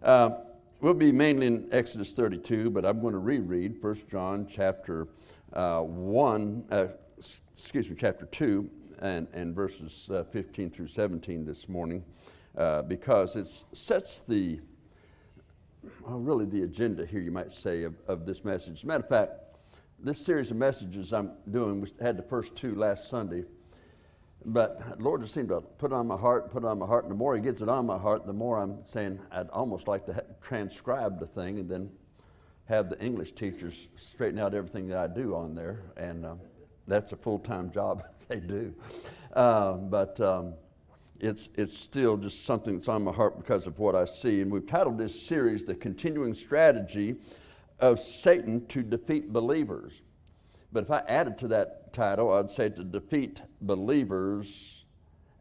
We'll be mainly in Exodus 32, but I'm going to reread 1 John chapter 2 and verses 15 through 17 this morning because it sets really the agenda here, you might say, of this message. As a matter of fact, this series of messages I'm doing, we had the first two last Sunday, but the Lord just seemed to put it on my heart, and the more He gets it on my heart, the more I'm saying I'd almost like to transcribe the thing and then have the English teachers straighten out everything that I do on there, and that's a full-time job they do. It's still just something that's on my heart because of what I see, and we've titled this series, The Continuing Strategy of Satan to Defeat Believers. But if I added to that title, I'd say to defeat believers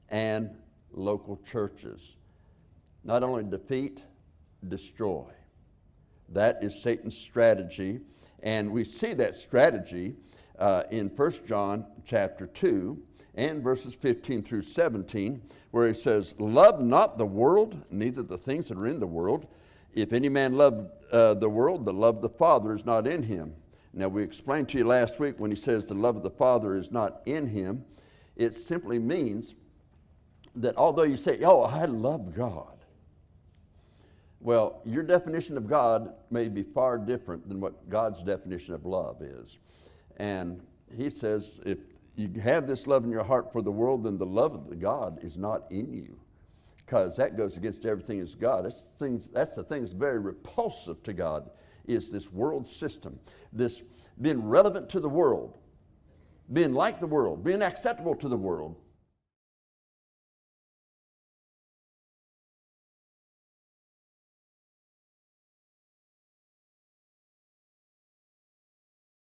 and local churches. Not only defeat, destroy. That is Satan's strategy. And we see that strategy in 1 John chapter 2 and verses 15 through 17, where he says, "Love not the world, neither the things that are in the world. If any man love the world, the love of the Father is not in him." Now, we explained to you last week when he says the love of the Father is not in him, it simply means that although you say, "Oh, I love God," well, your definition of God may be far different than what God's definition of love is. And he says, if you have this love in your heart for the world, then the love of the God is not in you, because that goes against everything that's God. That's the thing that's very repulsive to God, is this world system, this being relevant to the world, being like the world, being acceptable to the world.